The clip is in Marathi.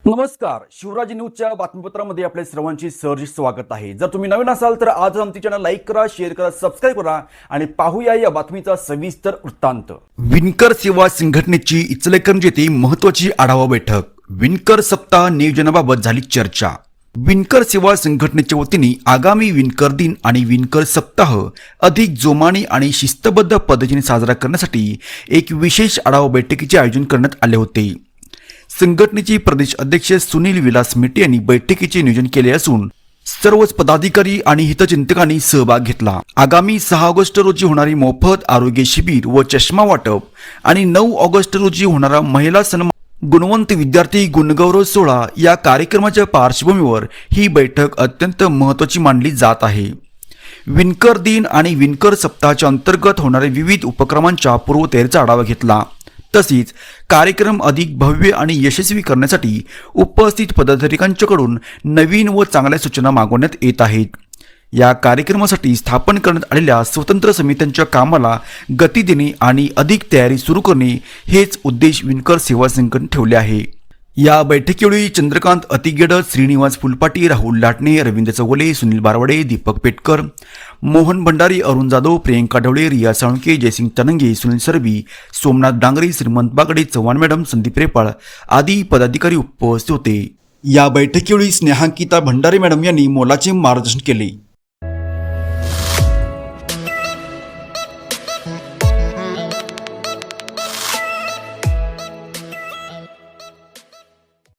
नमस्कार, शिवराज न्यूजच्या बातमीपत्रामध्ये आपल्या सर्वांचे सहर्ष स्वागत आहे। जर तुम्ही नवीन असाल तर आज आमचे चॅनल लाईक करा, शेअर करा, सबस्क्राइब करा आणि पाहूया या बातमीचा सविस्तर वृत्तांत। विणकर सेवा संघटनेची इचलकरंजी येथे महत्त्वाची आढावा बैठक। विणकर सप्ताह नियोजनाबाबत झाली चर्चा। विणकर सेवा संघटनेच्या वतीने आगामी विणकर दिन आणि विणकर सप्ताह अधिक जोमाने आणि शिस्तबद्ध पद्धतीने साजरा करण्यासाठी एक विशेष आढावा बैठकीचे आयोजन करण्यात आले होते। संघटनेचे प्रदेश अध्यक्ष सुनील विलास मेटे यांनी बैठकीचे नियोजन केले असून सर्वच पदाधिकारी आणि हितचिंतकांनी सहभाग घेतला। आगामी 6 ऑगस्ट रोजी होणारी मोफत आरोग्य शिबिर व चष्मा वाटप आणि 9 ऑगस्ट रोजी होणारा महिला सन्मान गुणवंत विद्यार्थी गुणगौरव सोहळा या कार्यक्रमाच्या पार्श्वभूमीवर ही बैठक अत्यंत महत्त्वाची मानली जात आहे। विणकर दिन आणि विणकर सप्ताहाच्या अंतर्गत होणाऱ्या विविध उपक्रमांच्या पूर्वतयारीचा आढावा घेतला। तसेच कार्यक्रम अधिक भव्य आणि यशस्वी करण्यासाठी उपस्थित पदाधिकाऱ्यांच्याकडून नवीन व चांगल्या सूचना मागवण्यात येत आहेत। या कार्यक्रमासाठी स्थापन करण्यात आलेल्या स्वतंत्र समित्यांच्या कामाला गती देणे आणि अधिक तयारी सुरू करणे हेच उद्देश विणकर सेवा संघटनेने ठेवले आहे। या बैठकीवेळी चंद्रकांत अतिगेड, श्रीनिवास फुलपाटी, राहुल लाटणे, रवींद्र चौगुले, सुनील बारवडे, दीपक पेटकर, मोहन भंडारी, अरुण जाधव, प्रियंका ढवळे, रिया साळुंके, जयसिंग तनंगे, सुनील सरबी, सोमनाथ डांगरे, श्रीमंत बागडे, चव्हाण मॅडम, संदीप रेपाळ आदी पदाधिकारी उपस्थित होते। या बैठकीवेळी स्नेहांकिता भंडारे मॅडम यांनी मोलाचे मार्गदर्शन केले।